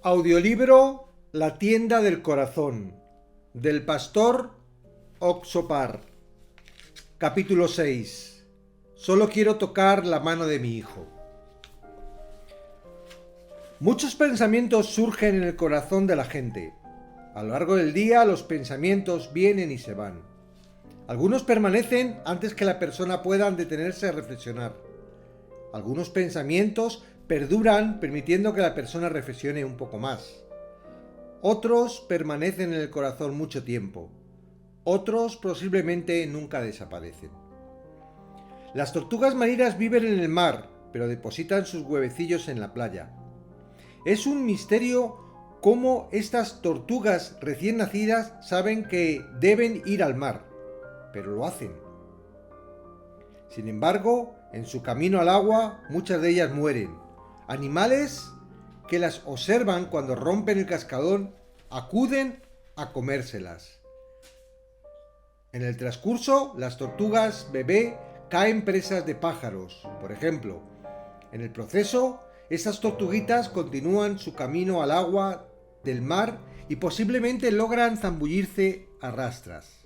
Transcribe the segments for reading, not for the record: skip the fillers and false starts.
Audiolibro La tienda del corazón, del pastor Oxopar. Capítulo 6. Solo quiero tocar la mano de mi hijo. Muchos pensamientos surgen en el corazón de la gente. A lo largo del día los pensamientos vienen y se van. Algunos permanecen antes que la persona pueda detenerse a reflexionar. Algunos pensamientos perduran permitiendo que la persona reflexione un poco más. Otros permanecen en el corazón mucho tiempo. Otros posiblemente nunca desaparecen. Las tortugas marinas viven en el mar, pero depositan sus huevecillos en la playa. Es un misterio cómo estas tortugas recién nacidas saben que deben ir al mar, pero lo hacen. Sin embargo, en su camino al agua, muchas de ellas mueren. Animales que las observan cuando rompen el cascabel acuden a comérselas. En el transcurso, las tortugas bebé caen presas de pájaros, por ejemplo. En el proceso, estas tortuguitas continúan su camino al agua del mar y posiblemente logran zambullirse a rastras.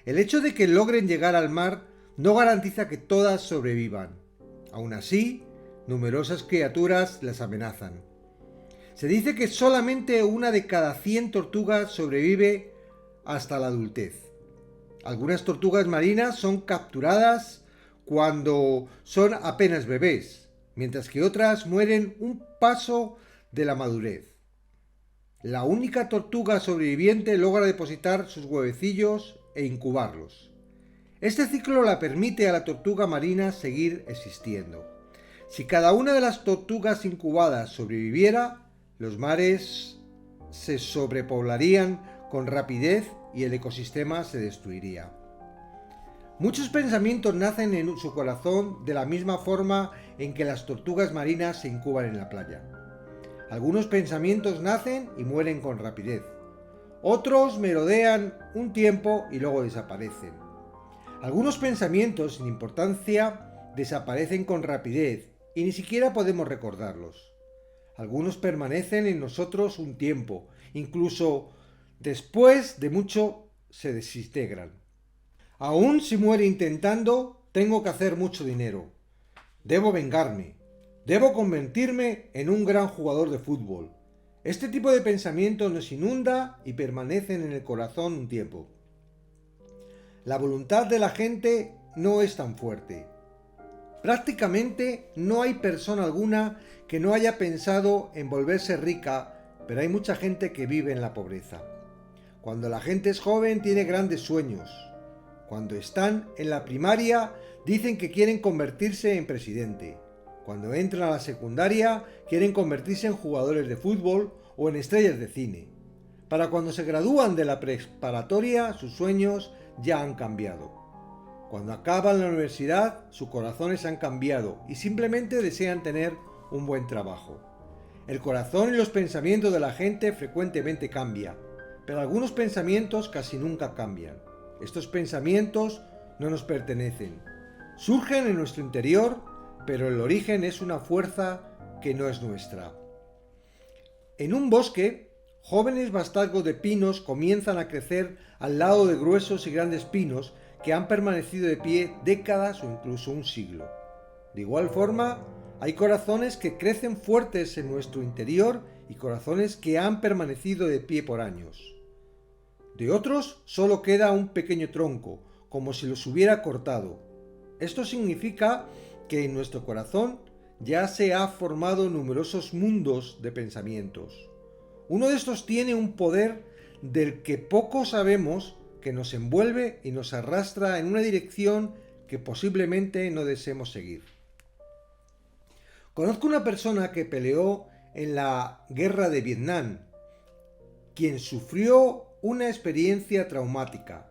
El hecho de que logren llegar al mar no garantiza que todas sobrevivan. Aún así, numerosas criaturas las amenazan. Se dice que solamente una de cada 100 tortugas sobrevive hasta la adultez. Algunas tortugas marinas son capturadas cuando son apenas bebés, mientras que otras mueren un paso de la madurez. La única tortuga sobreviviente logra depositar sus huevecillos e incubarlos. Este ciclo la permite a la tortuga marina seguir existiendo. Si cada una de las tortugas incubadas sobreviviera, los mares se sobrepoblarían con rapidez y el ecosistema se destruiría. Muchos pensamientos nacen en su corazón de la misma forma en que las tortugas marinas se incuban en la playa. Algunos pensamientos nacen y mueren con rapidez. Otros merodean un tiempo y luego desaparecen. Algunos pensamientos sin importancia desaparecen con rapidez y ni siquiera podemos recordarlos. Algunos permanecen en nosotros un tiempo, incluso después de mucho se desintegran. Aún si muere intentando, tengo que hacer mucho dinero. Debo vengarme. Debo convertirme en un gran jugador de fútbol. Este tipo de pensamientos nos inunda y permanecen en el corazón un tiempo. La voluntad de la gente no es tan fuerte. Prácticamente no hay persona alguna que no haya pensado en volverse rica, pero hay mucha gente que vive en la pobreza. Cuando la gente es joven tiene grandes sueños. Cuando están en la primaria dicen que quieren convertirse en presidente. Cuando entran a la secundaria quieren convertirse en jugadores de fútbol o en estrellas de cine. Para cuando se gradúan de la preparatoria, sus sueños ya han cambiado. Cuando acaban la universidad, sus corazones han cambiado y simplemente desean tener un buen trabajo. El corazón y los pensamientos de la gente frecuentemente cambian, pero algunos pensamientos casi nunca cambian. Estos pensamientos no nos pertenecen. Surgen en nuestro interior, pero el origen es una fuerza que no es nuestra. En un bosque, jóvenes vástagos de pinos comienzan a crecer al lado de gruesos y grandes pinos que han permanecido de pie décadas o incluso un siglo. De igual forma, hay corazones que crecen fuertes en nuestro interior y corazones que han permanecido de pie por años. De otros solo queda un pequeño tronco, como si los hubiera cortado. Esto significa que en nuestro corazón ya se han formado numerosos mundos de pensamientos. Uno de estos tiene un poder del que poco sabemos, que nos envuelve y nos arrastra en una dirección que posiblemente no deseemos seguir. Conozco una persona que peleó en la guerra de Vietnam, quien sufrió una experiencia traumática.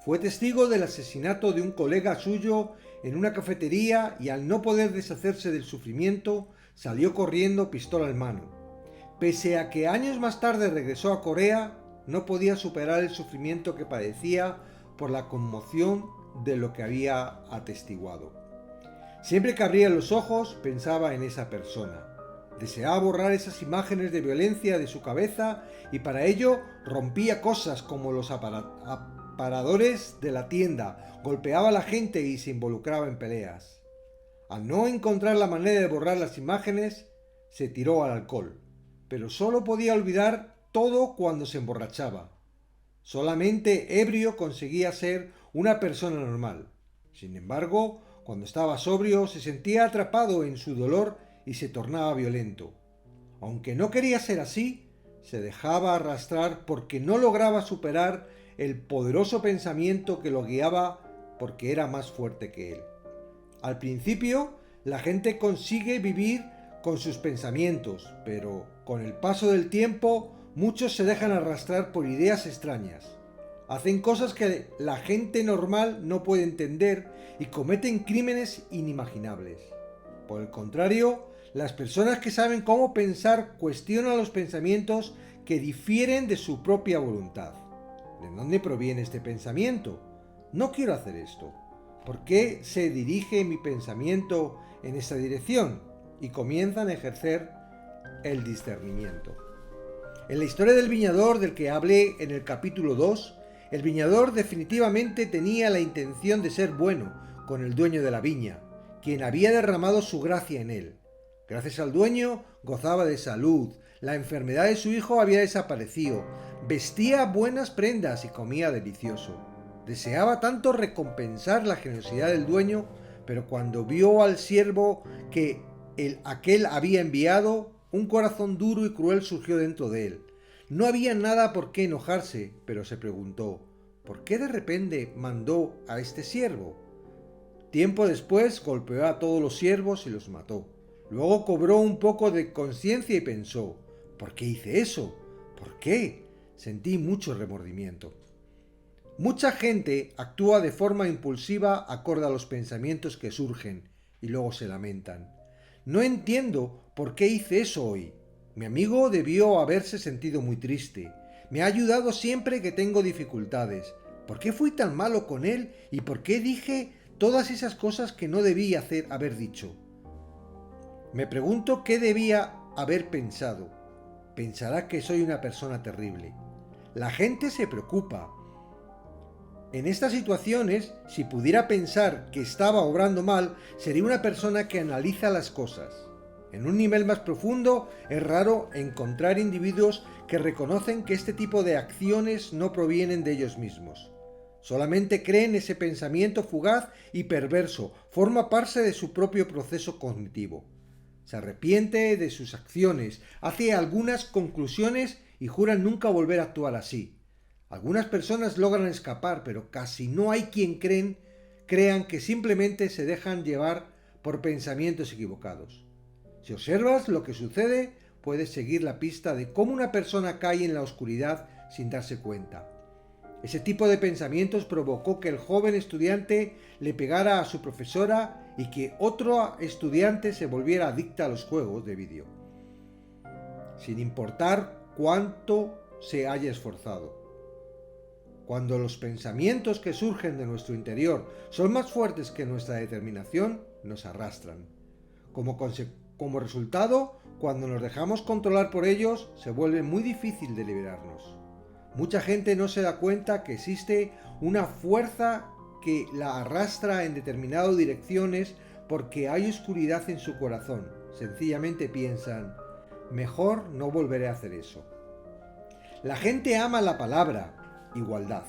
Fue testigo del asesinato de un colega suyo en una cafetería y al no poder deshacerse del sufrimiento, salió corriendo pistola en mano. Pese a que años más tarde regresó a Corea, no podía superar el sufrimiento que padecía por la conmoción de lo que había atestiguado. Siempre que abría los ojos pensaba en esa persona. Deseaba borrar esas imágenes de violencia de su cabeza y para ello rompía cosas como los aparadores de la tienda, golpeaba a la gente y se involucraba en peleas. Al no encontrar la manera de borrar las imágenes, se tiró al alcohol, pero solo podía olvidar todo cuando se emborrachaba. Solamente ebrio conseguía ser una persona normal. Sin embargo, cuando estaba sobrio se sentía atrapado en su dolor y se tornaba violento. Aunque no quería ser así, se dejaba arrastrar porque no lograba superar el poderoso pensamiento que lo guiaba porque era más fuerte que él. Al principio, la gente consigue vivir con sus pensamientos, pero con el paso del tiempo, muchos se dejan arrastrar por ideas extrañas. Hacen cosas que la gente normal no puede entender y cometen crímenes inimaginables. Por el contrario, las personas que saben cómo pensar cuestionan los pensamientos que difieren de su propia voluntad. ¿De dónde proviene este pensamiento? No quiero hacer esto. ¿Por qué se dirige mi pensamiento en esta dirección? Y comienzan a ejercer el discernimiento. En la historia del viñador del que hablé en el capítulo 2, el viñador definitivamente tenía la intención de ser bueno con el dueño de la viña, quien había derramado su gracia en él. Gracias al dueño gozaba de salud, la enfermedad de su hijo había desaparecido, vestía buenas prendas y comía delicioso. Deseaba tanto recompensar la generosidad del dueño, pero cuando vio al siervo que aquel había enviado, un corazón duro y cruel surgió dentro de él. No había nada por qué enojarse, pero se preguntó, ¿por qué de repente mandó a este siervo? Tiempo después golpeó a todos los siervos y los mató. Luego cobró un poco de conciencia y pensó, ¿por qué hice eso? ¿Por qué? Sentí mucho remordimiento. Mucha gente actúa de forma impulsiva acorde a los pensamientos que surgen y luego se lamentan. No entiendo por qué hice eso hoy. Mi amigo debió haberse sentido muy triste. Me ha ayudado siempre que tengo dificultades. ¿Por qué fui tan malo con él y por qué dije todas esas cosas que no debía haber dicho? Me pregunto qué debía haber pensado. Pensará que soy una persona terrible. La gente se preocupa. En estas situaciones, si pudiera pensar que estaba obrando mal, sería una persona que analiza las cosas. En un nivel más profundo, es raro encontrar individuos que reconocen que este tipo de acciones no provienen de ellos mismos. Solamente creen ese pensamiento fugaz y perverso, forma parte de su propio proceso cognitivo. Se arrepiente de sus acciones, hace algunas conclusiones y juran nunca volver a actuar así. Algunas personas logran escapar, pero casi no hay quien crean que simplemente se dejan llevar por pensamientos equivocados. Si observas lo que sucede, puedes seguir la pista de cómo una persona cae en la oscuridad sin darse cuenta. Ese tipo de pensamientos provocó que el joven estudiante le pegara a su profesora y que otro estudiante se volviera adicta a los juegos de vídeo, sin importar cuánto se haya esforzado. Cuando los pensamientos que surgen de nuestro interior son más fuertes que nuestra determinación, nos arrastran. Como resultado, cuando nos dejamos controlar por ellos, se vuelve muy difícil de liberarnos. Mucha gente no se da cuenta que existe una fuerza que la arrastra en determinadas direcciones porque hay oscuridad en su corazón. Sencillamente piensan, mejor no volveré a hacer eso. La gente ama la palabra igualdad.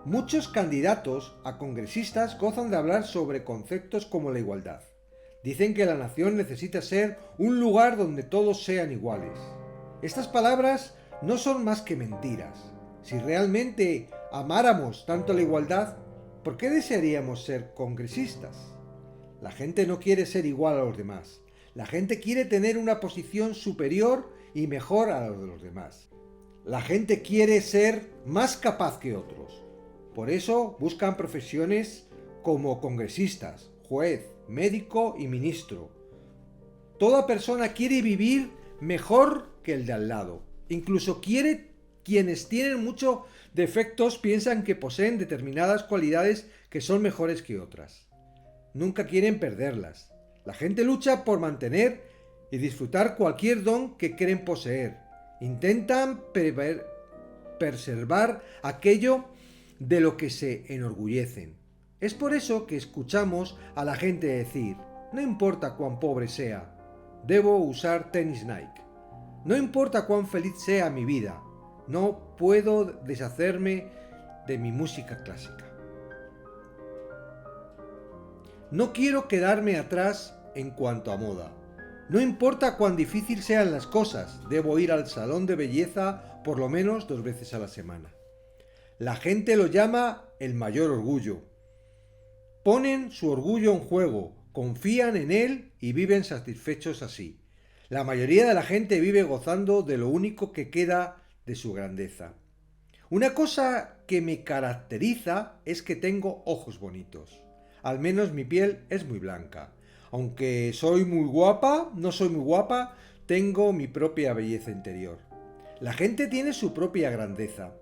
Muchos candidatos a congresistas gozan de hablar sobre conceptos como la igualdad. Dicen que la nación necesita ser un lugar donde todos sean iguales. Estas palabras no son más que mentiras. Si realmente amáramos tanto la igualdad, ¿por qué desearíamos ser congresistas? La gente no quiere ser igual a los demás. La gente quiere tener una posición superior y mejor a la de los demás. La gente quiere ser más capaz que otros. Por eso buscan profesiones como congresistas, juez, médico y ministro. Toda persona quiere vivir mejor que el de al lado. Incluso quienes tienen muchos defectos piensan que poseen determinadas cualidades que son mejores que otras. Nunca quieren perderlas. La gente lucha por mantener y disfrutar cualquier don que creen poseer. Intentan preservar aquello de lo que se enorgullecen. Es por eso que escuchamos a la gente decir: no importa cuán pobre sea, debo usar tenis Nike. No importa cuán feliz sea mi vida, no puedo deshacerme de mi música clásica. No quiero quedarme atrás en cuanto a moda. No importa cuán difícil sean las cosas, debo ir al salón de belleza por lo menos 2 veces a la semana. La gente lo llama el mayor orgullo. Ponen su orgullo en juego, confían en él y viven satisfechos así. La mayoría de la gente vive gozando de lo único que queda de su grandeza. Una cosa que me caracteriza es que tengo ojos bonitos. Al menos mi piel es muy blanca. Aunque soy muy guapa, no soy muy guapa, tengo mi propia belleza interior. La gente tiene su propia grandeza.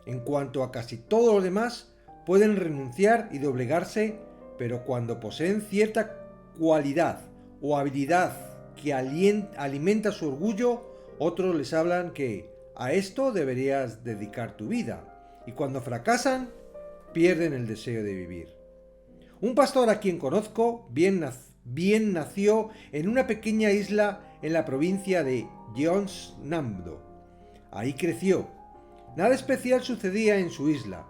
En cuanto a casi todo lo demás, pueden renunciar y doblegarse, pero cuando poseen cierta cualidad o habilidad que alimenta su orgullo, otros les hablan que a esto deberías dedicar tu vida, y cuando fracasan, pierden el deseo de vivir. Un pastor a quien conozco bien nació en una pequeña isla en la provincia de Jeonnamdo. Ahí creció. Nada especial sucedía en su isla,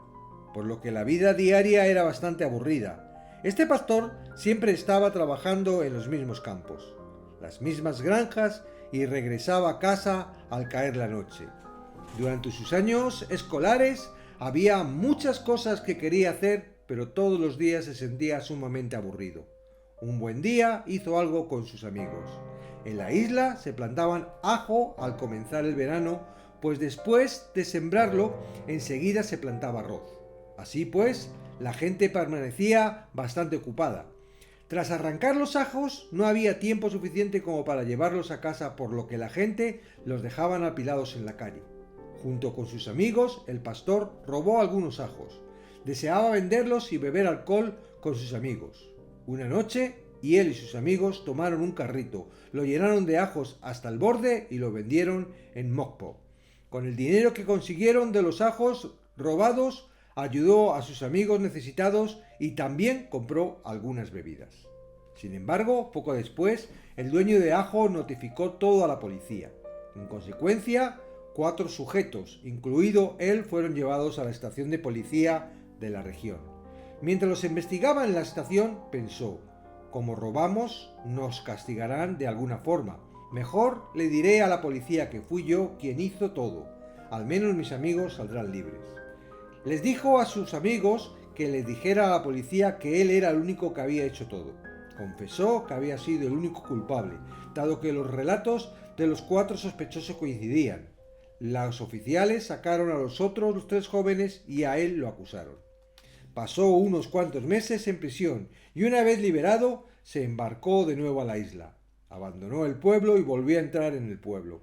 por lo que la vida diaria era bastante aburrida. Este pastor siempre estaba trabajando en los mismos campos, las mismas granjas, y regresaba a casa al caer la noche. Durante sus años escolares había muchas cosas que quería hacer, pero todos los días se sentía sumamente aburrido. Un buen día hizo algo con sus amigos. En la isla se plantaban ajo al comenzar el verano, pues después de sembrarlo, enseguida se plantaba arroz. Así pues, la gente permanecía bastante ocupada. Tras arrancar los ajos, no había tiempo suficiente como para llevarlos a casa, por lo que la gente los dejaban apilados en la calle. Junto con sus amigos, el pastor robó algunos ajos. Deseaba venderlos y beber alcohol con sus amigos. Una noche, y él y sus amigos tomaron un carrito, lo llenaron de ajos hasta el borde y lo vendieron en Mokpo. Con el dinero que consiguieron de los ajos robados, ayudó a sus amigos necesitados y también compró algunas bebidas. Sin embargo, poco después, el dueño de ajo notificó todo a la policía. En consecuencia, 4 sujetos, incluido él, fueron llevados a la estación de policía de la región. Mientras los investigaban en la estación, pensó: como robamos, nos castigarán de alguna forma. Mejor le diré a la policía que fui yo quien hizo todo. Al menos mis amigos saldrán libres. Les dijo a sus amigos que les dijera a la policía que él era el único que había hecho todo. Confesó que había sido el único culpable, dado que los relatos de los 4 sospechosos coincidían. Los oficiales sacaron a los otros 3 jóvenes y a él lo acusaron. Pasó unos cuantos meses en prisión y una vez liberado se embarcó de nuevo a la isla. Abandonó el pueblo y volvió a entrar en el pueblo.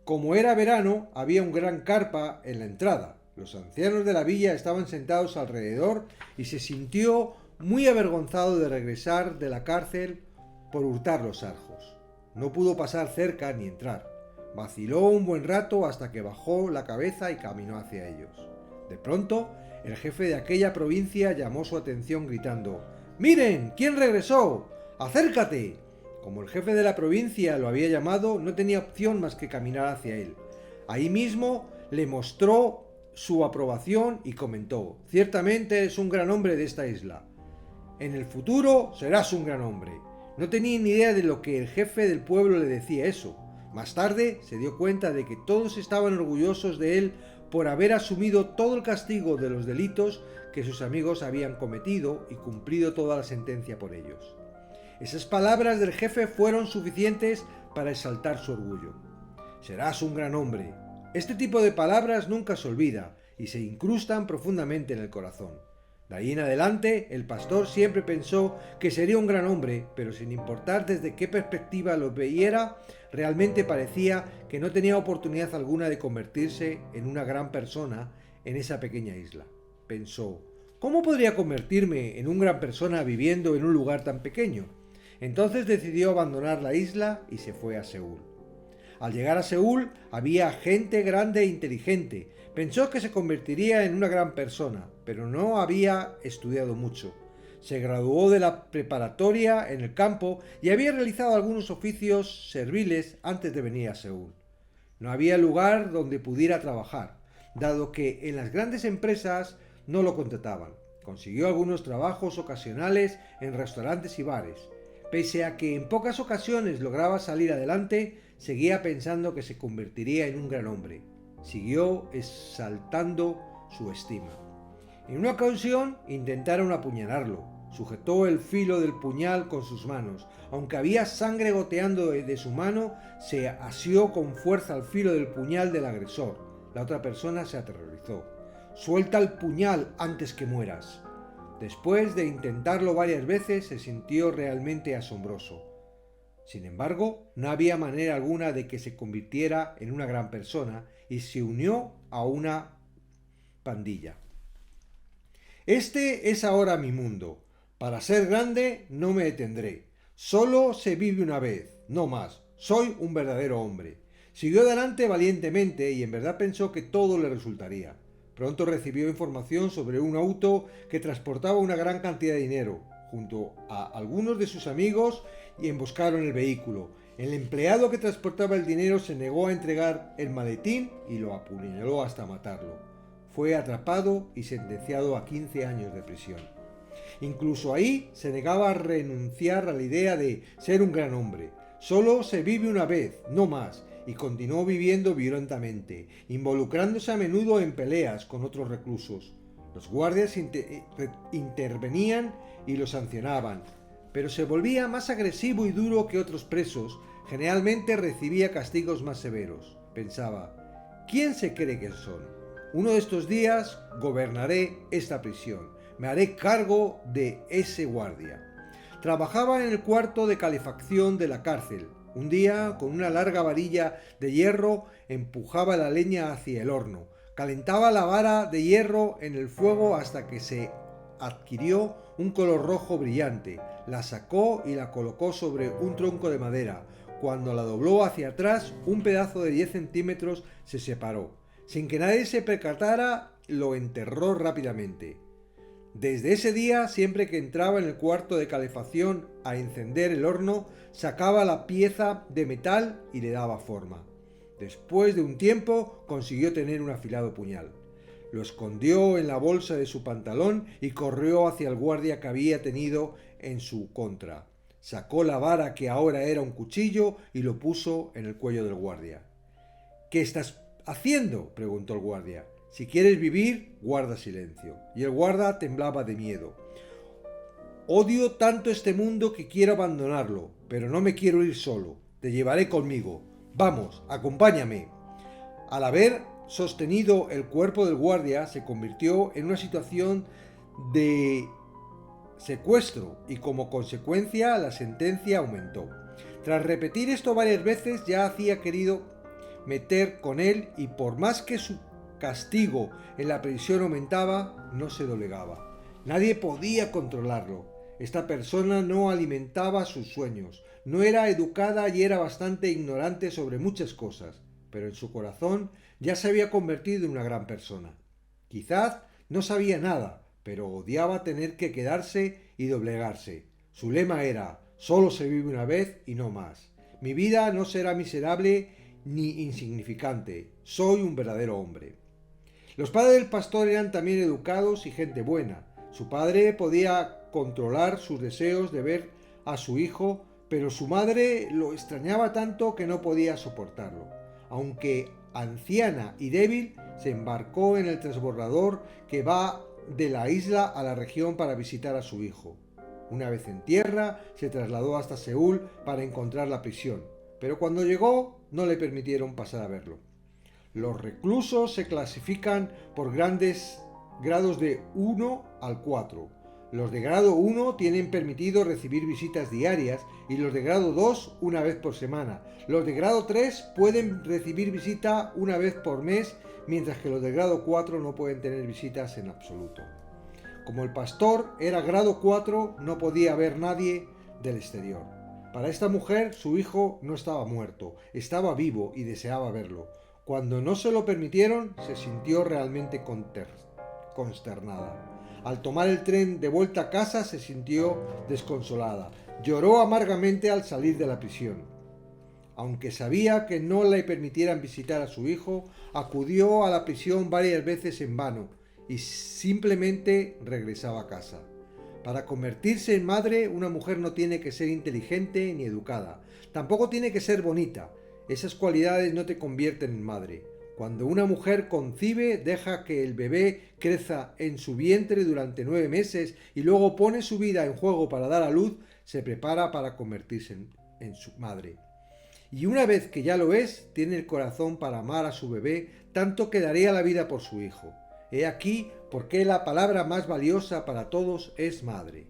Como era verano, había un gran carpa en la entrada. Los ancianos de la villa estaban sentados alrededor y se sintió muy avergonzado de regresar de la cárcel por hurtar los ajos. No pudo pasar cerca ni entrar. Vaciló un buen rato hasta que bajó la cabeza y caminó hacia ellos. De pronto, el jefe de aquella provincia llamó su atención gritando: ¡Miren! ¿Quién regresó? ¡Acércate! Como el jefe de la provincia lo había llamado, no tenía opción más que caminar hacia él. Ahí mismo le mostró su aprobación y comentó: ciertamente eres un gran hombre de esta isla. En el futuro serás un gran hombre. No tenía ni idea de lo que el jefe del pueblo le decía eso. Más tarde se dio cuenta de que todos estaban orgullosos de él por haber asumido todo el castigo de los delitos que sus amigos habían cometido y cumplido toda la sentencia por ellos. Esas palabras del jefe fueron suficientes para exaltar su orgullo. Serás un gran hombre. Este tipo de palabras nunca se olvida y se incrustan profundamente en el corazón. De ahí en adelante, el pastor siempre pensó que sería un gran hombre, pero sin importar desde qué perspectiva lo viera, realmente parecía que no tenía oportunidad alguna de convertirse en una gran persona en esa pequeña isla. Pensó: ¿cómo podría convertirme en una gran persona viviendo en un lugar tan pequeño? Entonces decidió abandonar la isla y se fue a Seúl. Al llegar a Seúl había gente grande e inteligente. Pensó que se convertiría en una gran persona, pero no había estudiado mucho. Se graduó de la preparatoria en el campo y había realizado algunos oficios serviles antes de venir a Seúl. No había lugar donde pudiera trabajar, dado que en las grandes empresas no lo contrataban. Consiguió algunos trabajos ocasionales en restaurantes y bares. Pese a que en pocas ocasiones lograba salir adelante, seguía pensando que se convertiría en un gran hombre. Siguió exaltando su estima. En una ocasión intentaron apuñalarlo. Sujetó el filo del puñal con sus manos. Aunque había sangre goteando de su mano, se asió con fuerza al filo del puñal del agresor. La otra persona se aterrorizó. «Suelta el puñal antes que mueras». Después de intentarlo varias veces, se sintió realmente asombroso. Sin embargo, no había manera alguna de que se convirtiera en una gran persona y se unió a una pandilla. «Este es ahora mi mundo. Para ser grande no me detendré. Solo se vive una vez, no más. Soy un verdadero hombre». Siguió adelante valientemente y en verdad pensó que todo le resultaría. Pronto recibió información sobre un auto que transportaba una gran cantidad de dinero. Junto a algunos de sus amigos y emboscaron el vehículo. El empleado que transportaba el dinero se negó a entregar el maletín y lo apuñaló hasta matarlo. Fue atrapado y sentenciado a 15 años de prisión. Incluso ahí se negaba a renunciar a la idea de ser un gran hombre. Solo se vive una vez, no más, y continuó viviendo violentamente, involucrándose a menudo en peleas con otros reclusos. Los guardias intervenían y lo sancionaban, pero se volvía más agresivo y duro que otros presos. Generalmente recibía castigos más severos. Pensaba, ¿quién se cree que son? Uno de estos días gobernaré esta prisión. Me haré cargo de ese guardia. Trabajaba en el cuarto de calefacción de la cárcel. Un día, con una larga varilla de hierro, empujaba la leña hacia el horno. Calentaba la vara de hierro en el fuego hasta que se adquirió un color rojo brillante. La sacó y la colocó sobre un tronco de madera. Cuando la dobló hacia atrás, un pedazo de 10 centímetros se separó. Sin que nadie se percatara, lo enterró rápidamente. Desde ese día, siempre que entraba en el cuarto de calefacción a encender el horno, sacaba la pieza de metal y le daba forma. Después de un tiempo, consiguió tener un afilado puñal. Lo escondió en la bolsa de su pantalón y corrió hacia el guardia que había tenido en su contra. Sacó la vara que ahora era un cuchillo y lo puso en el cuello del guardia. «¿Qué estás haciendo?», preguntó el guardia. «Si quieres vivir, guarda silencio». Y el guarda temblaba de miedo. «Odio tanto este mundo que quiero abandonarlo, pero no me quiero ir solo. Te llevaré conmigo. Vamos, acompáñame». Al haber sostenido el cuerpo del guardia, se convirtió en una situación de secuestro y como consecuencia la sentencia aumentó. Tras repetir esto varias veces, ya hacía querido meter con él y por más que su castigo en la prisión aumentaba, no se doblegaba. Nadie podía controlarlo. Esta persona no alimentaba sus sueños, no era educada y era bastante ignorante sobre muchas cosas, pero en su corazón ya se había convertido en una gran persona. Quizás no sabía nada, pero odiaba tener que quedarse y doblegarse. Su lema era: «Solo se vive una vez y no más. Mi vida no será miserable ni insignificante. Soy un verdadero hombre». Los padres del pastor eran también educados y gente buena. Su padre podía controlar sus deseos de ver a su hijo, pero su madre lo extrañaba tanto que no podía soportarlo. Aunque anciana y débil, se embarcó en el transbordador que va de la isla a la región para visitar a su hijo. Una vez en tierra, se trasladó hasta Seúl para encontrar la prisión, pero cuando llegó no le permitieron pasar a verlo. Los reclusos se clasifican por grandes grados de 1 al 4. Los de grado 1 tienen permitido recibir visitas diarias y los de grado 2 una vez por semana. Los de grado 3 pueden recibir visita una vez por mes, mientras que los de grado 4 no pueden tener visitas en absoluto. Como el pastor era grado 4, no podía ver nadie del exterior. Para esta mujer, su hijo no estaba muerto, estaba vivo y deseaba verlo. Cuando no se lo permitieron, se sintió realmente consternada. Al tomar el tren de vuelta a casa, se sintió desconsolada. Lloró amargamente al salir de la prisión. Aunque sabía que no le permitieran visitar a su hijo, acudió a la prisión varias veces en vano y simplemente regresaba a casa. Para convertirse en madre, una mujer no tiene que ser inteligente ni educada. Tampoco tiene que ser bonita. Esas cualidades no te convierten en madre. Cuando una mujer concibe, deja que el bebé crezca en su vientre durante 9 meses y luego pone su vida en juego para dar a luz, se prepara para convertirse en su madre. Y una vez que ya lo es, tiene el corazón para amar a su bebé, tanto que daría la vida por su hijo. He aquí por qué la palabra más valiosa para todos es madre.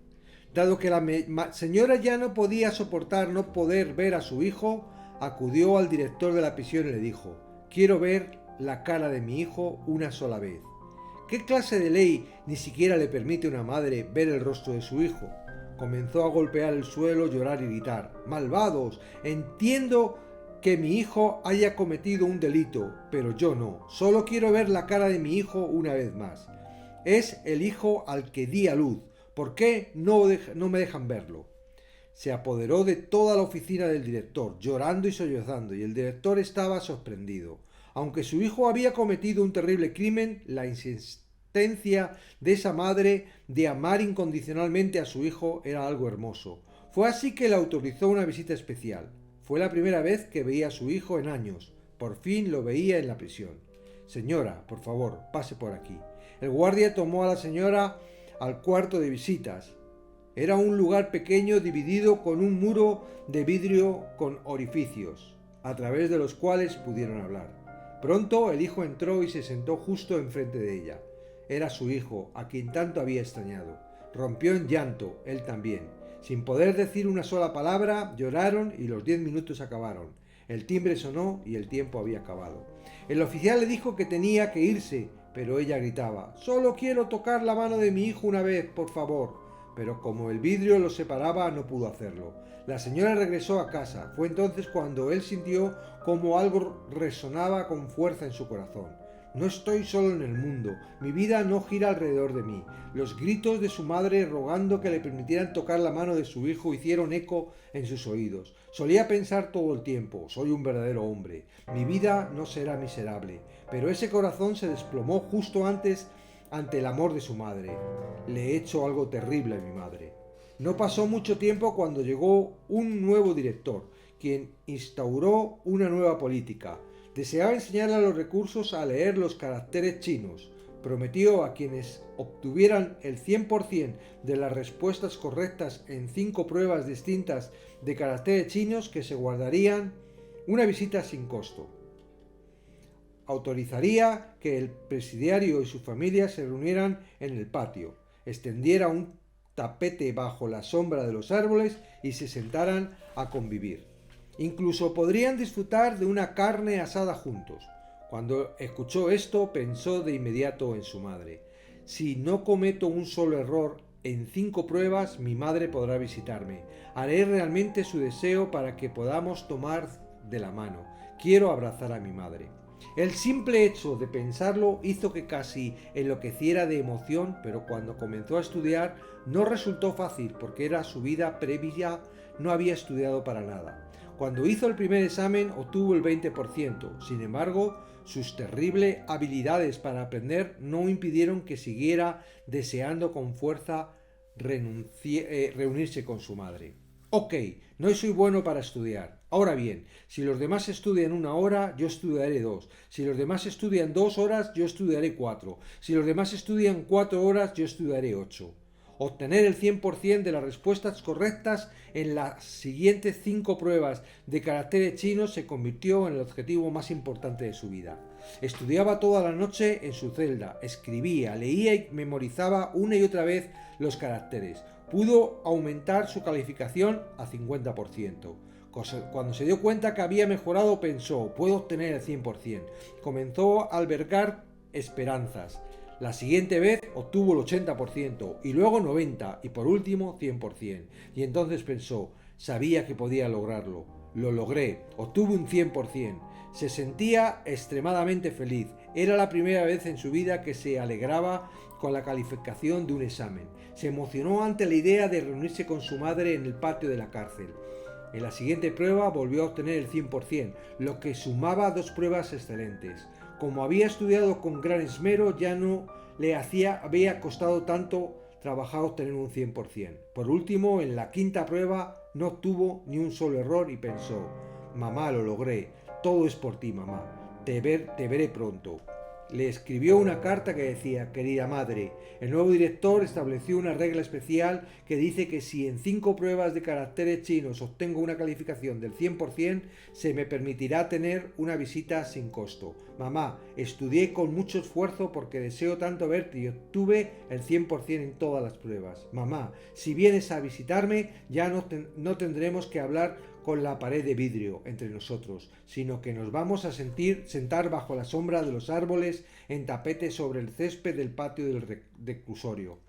Dado que la señora ya no podía soportar no poder ver a su hijo, acudió al director de la prisión y le dijo: quiero ver la cara de mi hijo una sola vez. ¿Qué clase de ley ni siquiera le permite a una madre ver el rostro de su hijo? Comenzó a golpear el suelo, llorar y gritar: ¡malvados! Entiendo que mi hijo haya cometido un delito, pero yo no. Solo quiero ver la cara de mi hijo una vez más. Es el hijo al que di a luz. ¿Por qué no me dejan verlo? Se apoderó de toda la oficina del director, llorando y sollozando, y el director estaba sorprendido. Aunque su hijo había cometido un terrible crimen, la insistencia de esa madre de amar incondicionalmente a su hijo era algo hermoso. Fue así que le autorizó una visita especial. Fue la primera vez que veía a su hijo en años. Por fin lo veía en la prisión. Señora, por favor, pase por aquí. El guardia tomó a la señora al cuarto de visitas. Era un lugar pequeño dividido con un muro de vidrio con orificios, a través de los cuales pudieron hablar. Pronto el hijo entró y se sentó justo enfrente de ella. Era su hijo, a quien tanto había extrañado. Rompió en llanto, él también. Sin poder decir una sola palabra, lloraron y los 10 minutos acabaron. El timbre sonó y el tiempo había acabado. El oficial le dijo que tenía que irse, pero ella gritaba: «Solo quiero tocar la mano de mi hijo una vez, por favor». Pero como el vidrio los separaba, no pudo hacerlo. La señora regresó a casa. Fue entonces cuando él sintió como algo resonaba con fuerza en su corazón. No estoy solo en el mundo, mi vida no gira alrededor de mí. Los gritos de su madre rogando que le permitieran tocar la mano de su hijo hicieron eco en sus oídos. Solía pensar todo el tiempo: soy un verdadero hombre, mi vida no será miserable. Pero ese corazón se desplomó justo antes ante el amor de su madre. Le he hecho algo terrible a mi madre. No pasó mucho tiempo cuando llegó un nuevo director, quien instauró una nueva política. Deseaba enseñar a los recursos a leer los caracteres chinos. Prometió a quienes obtuvieran el 100% de las respuestas correctas en 5 pruebas distintas de caracteres chinos que se guardarían una visita sin costo. Autorizaría que el presidiario y su familia se reunieran en el patio, extendiera un tapete bajo la sombra de los árboles y se sentaran a convivir. Incluso podrían disfrutar de una carne asada juntos. Cuando escuchó esto, pensó de inmediato en su madre. Si no cometo un solo error en 5 pruebas, mi madre podrá visitarme. Haré realmente su deseo para que podamos tomar de la mano. Quiero abrazar a mi madre. El simple hecho de pensarlo hizo que casi enloqueciera de emoción, pero cuando comenzó a estudiar no resultó fácil porque era su vida previa, no había estudiado para nada. Cuando hizo el primer examen obtuvo el 20%, sin embargo, sus terribles habilidades para aprender no impidieron que siguiera deseando con fuerza reunirse con su madre. Ok, no soy bueno para estudiar. Ahora bien, si los demás estudian 1 hora, yo estudiaré 2. Si los demás estudian 2 horas, yo estudiaré 4. Si los demás estudian 4 horas, yo estudiaré 8. Obtener el 100% de las respuestas correctas en las siguientes 5 pruebas de caracteres chinos se convirtió en el objetivo más importante de su vida. Estudiaba toda la noche en su celda, escribía, leía y memorizaba una y otra vez los caracteres. Pudo aumentar su calificación a 50%. Cuando se dio cuenta que había mejorado, pensó: puedo obtener el 100%. Comenzó a albergar esperanzas. La siguiente vez obtuvo el 80% y luego 90% y por último 100%. Y entonces pensó, sabía que podía lograrlo. Lo logré, obtuve un 100%. Se sentía extremadamente feliz. Era la primera vez en su vida que se alegraba con la calificación de un examen. Se emocionó ante la idea de reunirse con su madre en el patio de la cárcel. En la siguiente prueba volvió a obtener el 100%, lo que sumaba 2 pruebas excelentes. Como había estudiado con gran esmero, ya no le había costado tanto trabajar obtener un 100%. Por último, en la quinta prueba no obtuvo ni un solo error y pensó, mamá, lo logré, todo es por ti, mamá, te veré pronto. Le escribió una carta que decía, querida madre, el nuevo director estableció una regla especial que dice que si en 5 pruebas de caracteres chinos obtengo una calificación del 100%, se me permitirá tener una visita sin costo. Mamá, estudié con mucho esfuerzo porque deseo tanto verte y obtuve el 100% en todas las pruebas. Mamá, si vienes a visitarme, ya no tendremos que hablar con la pared de vidrio entre nosotros, sino que nos vamos a sentar bajo la sombra de los árboles en tapete sobre el césped del patio del reclusorio.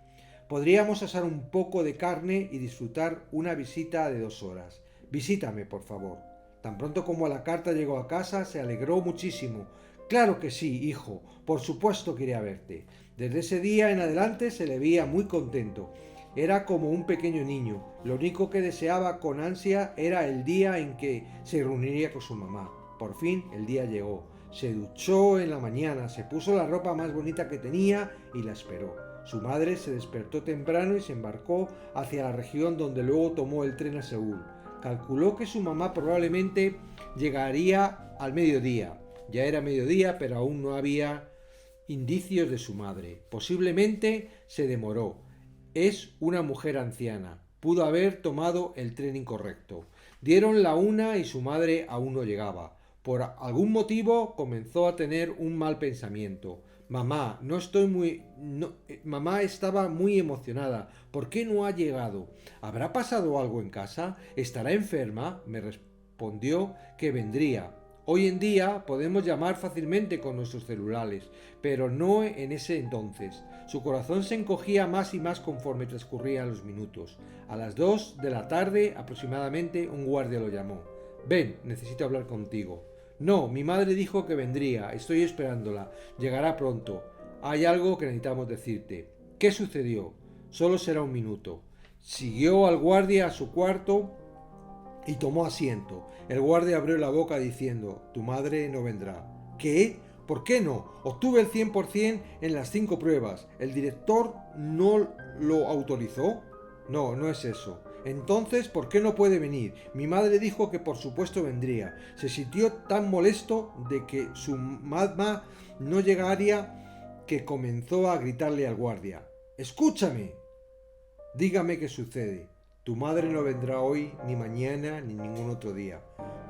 Podríamos asar un poco de carne y disfrutar una visita de 2 horas. Visítame, por favor. Tan pronto como la carta llegó a casa, se alegró muchísimo. Claro que sí, hijo, por supuesto que iré a verte. Desde ese día en adelante se le veía muy contento. Era como un pequeño niño. Lo único que deseaba con ansia era el día en que se reuniría con su mamá. Por fin el día llegó. Se duchó en la mañana, se puso la ropa más bonita que tenía y la esperó. Su madre se despertó temprano y se embarcó hacia la región donde luego tomó el tren a Seúl. Calculó que su mamá probablemente llegaría al mediodía. Ya era mediodía, pero aún no había indicios de su madre. Posiblemente se demoró. Es una mujer anciana. Pudo haber tomado el tren incorrecto. Dieron la 1 y su madre aún no llegaba. Por algún motivo comenzó a tener un mal pensamiento. Mamá, Mamá estaba muy emocionada. ¿Por qué no ha llegado? ¿Habrá pasado algo en casa? ¿Estará enferma? Me respondió que vendría. Hoy en día podemos llamar fácilmente con nuestros celulares, pero no en ese entonces. Su corazón se encogía más y más conforme transcurrían los minutos. A las 2 de la tarde aproximadamente un guardia lo llamó. Ven, necesito hablar contigo. No, mi madre dijo que vendría, estoy esperándola, llegará pronto. Hay algo que necesitamos decirte. ¿Qué sucedió? Solo será un minuto. Siguió al guardia a su cuarto y tomó asiento. El guardia abrió la boca diciendo, tu madre no vendrá. ¿Qué? ¿Por qué no? Obtuve el 100% en las 5 pruebas. ¿El director no lo autorizó? No, no es eso. Entonces, ¿por qué no puede venir? Mi madre dijo que por supuesto vendría. Se sintió tan molesto de que su mamá no llegaría que comenzó a gritarle al guardia. ¡Escúchame! Dígame qué sucede. Tu madre no vendrá hoy, ni mañana, ni ningún otro día.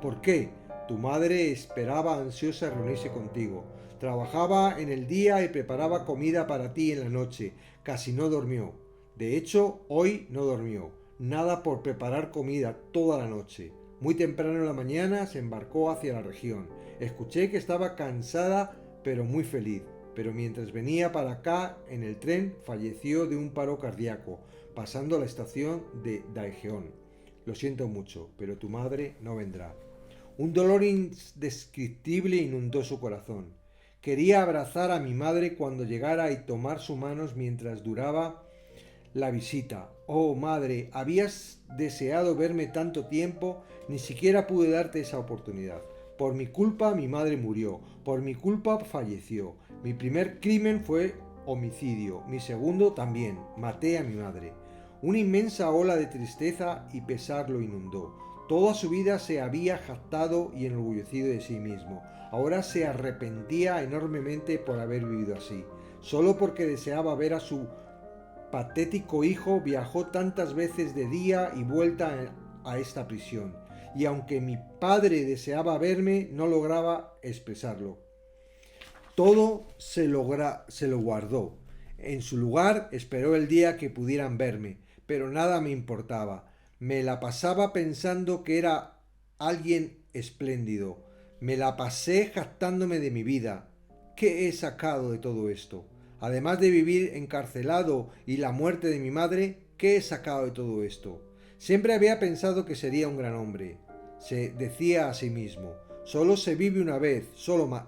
¿Por qué? Tu madre esperaba ansiosa reunirse contigo. Trabajaba en el día y preparaba comida para ti en la noche. Casi no durmió. De hecho, hoy no durmió. Nada por preparar comida toda la noche. Muy temprano en la mañana se embarcó hacia la región. Escuché que estaba cansada pero muy feliz. Pero mientras venía para acá en el tren falleció de un paro cardíaco, pasando a la estación de Daejeon. Lo siento mucho, pero tu madre no vendrá. Un dolor indescriptible inundó su corazón. Quería abrazar a mi madre cuando llegara y tomar sus manos mientras duraba la visita. Oh, madre, habías deseado verme tanto tiempo, ni siquiera pude darte esa oportunidad. Por mi culpa mi madre murió, por mi culpa falleció. Mi primer crimen fue homicidio, mi segundo también, maté a mi madre. Una inmensa ola de tristeza y pesar lo inundó. Toda su vida se había jactado y enorgullecido de sí mismo. Ahora se arrepentía enormemente por haber vivido así. Solo porque deseaba ver a su patético hijo, viajó tantas veces de día y vuelta a esta prisión. Y aunque mi padre deseaba verme, no lograba expresarlo. Todo se lo guardó. En su lugar esperó el día que pudieran verme, pero nada me importaba. Me la pasaba pensando que era alguien espléndido. Me la pasé jactándome de mi vida. ¿Qué he sacado de todo esto? Además de vivir encarcelado y la muerte de mi madre, ¿qué he sacado de todo esto? Siempre había pensado que sería un gran hombre. Se decía a sí mismo, solo se vive una vez,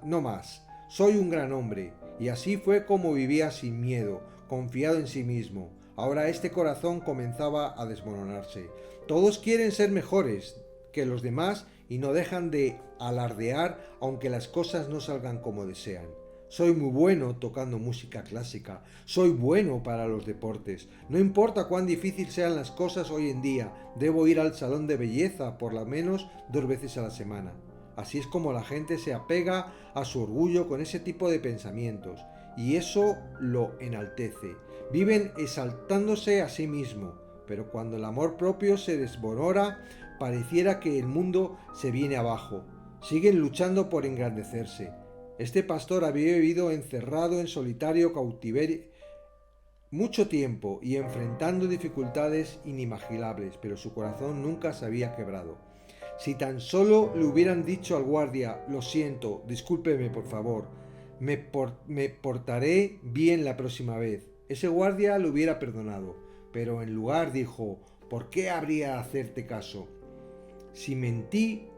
no más. Soy un gran hombre. Y así fue como vivía sin miedo, confiado en sí mismo. Ahora este corazón comenzaba a desmoronarse. Todos quieren ser mejores que los demás y no dejan de alardear aunque las cosas no salgan como desean. Soy muy bueno tocando música clásica, soy bueno para los deportes. No importa cuán difícil sean las cosas hoy en día, debo ir al salón de belleza por lo menos 2 veces a la semana. Así es como la gente se apega a su orgullo con ese tipo de pensamientos, y eso lo enaltece. Viven exaltándose a sí mismo, pero cuando el amor propio se desborora, pareciera que el mundo se viene abajo. Siguen luchando por engrandecerse. Este pastor había vivido encerrado en solitario cautiverio mucho tiempo y enfrentando dificultades inimaginables, pero su corazón nunca se había quebrado. Si tan solo le hubieran dicho al guardia, lo siento, discúlpeme por favor, me portaré bien la próxima vez, ese guardia lo hubiera perdonado, pero en lugar dijo, ¿por qué habría de hacerte caso? Si mentí,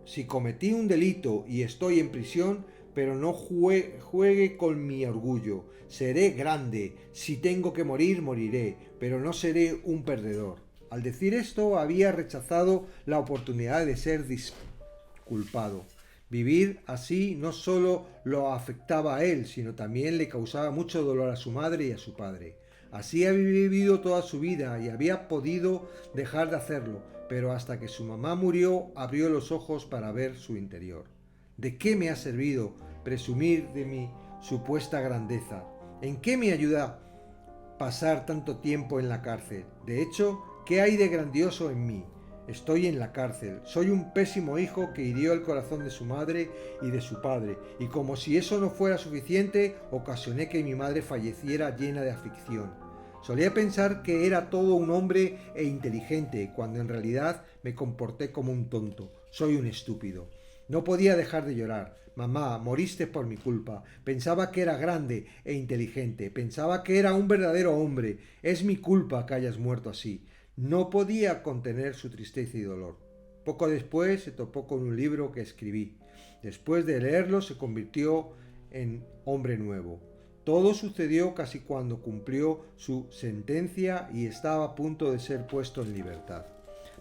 si cometí un delito y estoy en prisión, pero no juegue con mi orgullo. Seré grande. Si tengo que morir, moriré, pero no seré un perdedor. Al decir esto, había rechazado la oportunidad de ser disculpado. Vivir así no solo lo afectaba a él, sino también le causaba mucho dolor a su madre y a su padre. Así había vivido toda su vida y había podido dejar de hacerlo, pero hasta que su mamá murió abrió los ojos para ver su interior. ¿De qué me ha servido presumir de mi supuesta grandeza? ¿En qué me ayuda pasar tanto tiempo en la cárcel? De hecho, ¿qué hay de grandioso en mí? Estoy en la cárcel, soy un pésimo hijo que hirió el corazón de su madre y de su padre, y como si eso no fuera suficiente, ocasioné que mi madre falleciera llena de aflicción. Solía pensar que era todo un hombre e inteligente, cuando en realidad me comporté como un tonto. Soy un estúpido. No podía dejar de llorar. Mamá, moriste por mi culpa. Pensaba que era grande e inteligente. Pensaba que era un verdadero hombre. Es mi culpa que hayas muerto así. No podía contener su tristeza y dolor. Poco después se topó con un libro que escribí. Después de leerlo se convirtió en hombre nuevo. Todo sucedió casi cuando cumplió su sentencia y estaba a punto de ser puesto en libertad.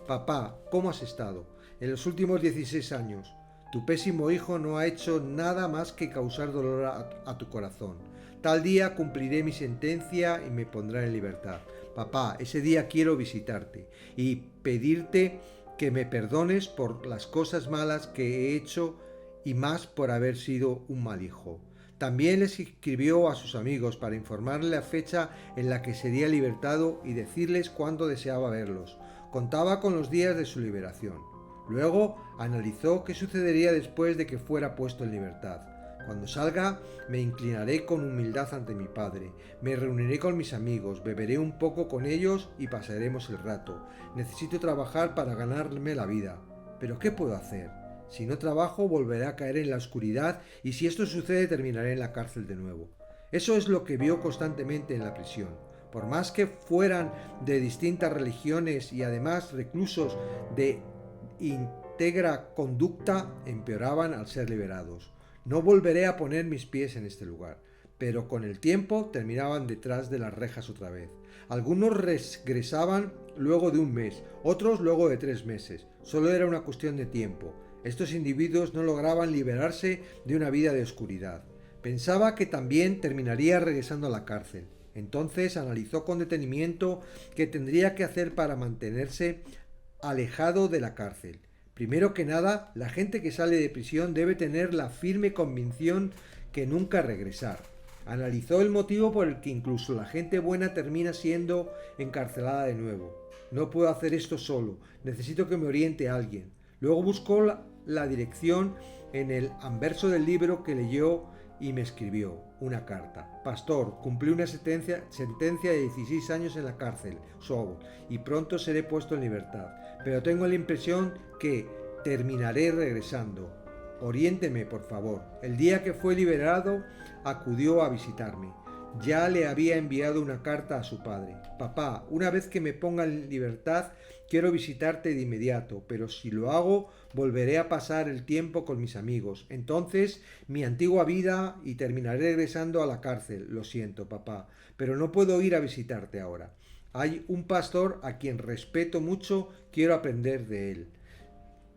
Papá, ¿cómo has estado? En los últimos 16 años. Tu pésimo hijo no ha hecho nada más que causar dolor a tu corazón. Tal día cumpliré mi sentencia y me pondré en libertad. Papá, ese día quiero visitarte y pedirte que me perdones por las cosas malas que he hecho y más por haber sido un mal hijo. También les escribió a sus amigos para informarle la fecha en la que sería libertado y decirles cuándo deseaba verlos. Contaba con los días de su liberación. Luego analizó qué sucedería después de que fuera puesto en libertad. Cuando salga, me inclinaré con humildad ante mi padre, me reuniré con mis amigos, beberé un poco con ellos y pasaremos el rato. Necesito trabajar para ganarme la vida. ¿Pero qué puedo hacer? Si no trabajo, volveré a caer en la oscuridad y si esto sucede, terminaré en la cárcel de nuevo. Eso es lo que vio constantemente en la prisión. Por más que fueran de distintas religiones y además reclusos de íntegra conducta, empeoraban al ser liberados. No volveré a poner mis pies en este lugar, pero con el tiempo terminaban detrás de las rejas otra vez. Algunos regresaban luego de un mes, otros luego de 3 meses. Solo era una cuestión de tiempo. Estos individuos no lograban liberarse de una vida de oscuridad. Pensaba que también terminaría regresando a la cárcel. Entonces analizó con detenimiento qué tendría que hacer para mantenerse alejado de la cárcel. Primero que nada, la gente que sale de prisión debe tener la firme convicción que nunca regresar. Analizó el motivo por el que incluso la gente buena termina siendo encarcelada de nuevo. No puedo hacer esto solo, necesito que me oriente alguien. Luego buscó la dirección en el anverso del libro que leyó y me escribió una carta. Pastor, cumplí una sentencia de 16 años en la cárcel, y pronto seré puesto en libertad. Pero tengo la impresión que terminaré regresando. Oriénteme, por favor. El día que fue liberado, acudió a visitarme. ya le había enviado una carta a su padre. Papá, una vez que me ponga en libertad, quiero visitarte de inmediato, pero si lo hago, volveré a pasar el tiempo con mis amigos. Entonces, mi antigua vida y terminaré regresando a la cárcel. Lo siento, papá, pero no puedo ir a visitarte ahora. Hay un pastor a quien respeto mucho, quiero aprender de él.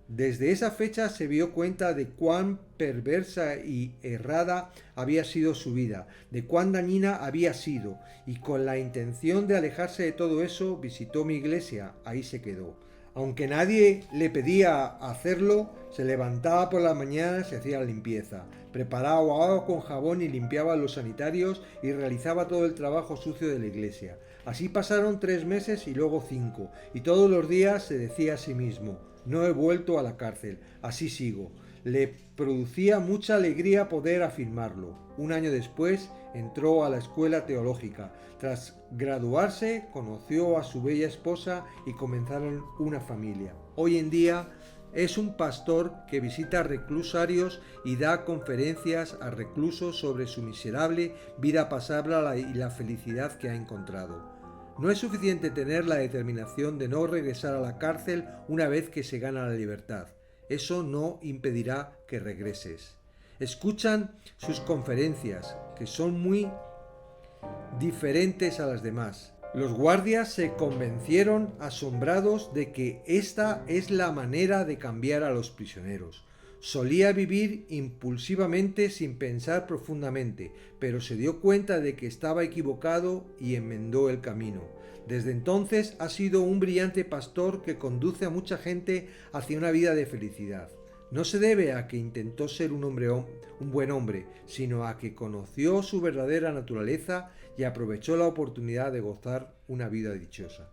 Desde esa fecha se dio cuenta de cuán perversa y errada había sido su vida, de cuán dañina había sido, y con la intención de alejarse de todo eso visitó mi iglesia, ahí se quedó. Aunque nadie le pedía hacerlo, se levantaba por la mañana y hacía la limpieza, preparaba agua con jabón y limpiaba los sanitarios y realizaba todo el trabajo sucio de la iglesia. Así pasaron 3 meses y luego 5, y todos los días se decía a sí mismo: no he vuelto a la cárcel, así sigo. Le producía mucha alegría poder afirmarlo. Un año después entró a la escuela teológica. Tras graduarse, conoció a su bella esposa y comenzaron una familia. Hoy en día es un pastor que visita reclusarios y da conferencias a reclusos sobre su miserable vida pasable y la felicidad que ha encontrado. No es suficiente tener la determinación de no regresar a la cárcel una vez que se gana la libertad. Eso no impedirá que regreses. Escuchan sus conferencias, que son muy diferentes a las demás. Los guardias se convencieron asombrados de que esta es la manera de cambiar a los prisioneros. Solía vivir impulsivamente sin pensar profundamente, pero se dio cuenta de que estaba equivocado y enmendó el camino. Desde entonces ha sido un brillante pastor que conduce a mucha gente hacia una vida de felicidad. No se debe a que intentó ser un buen hombre, sino a que conoció su verdadera naturaleza y aprovechó la oportunidad de gozar una vida dichosa.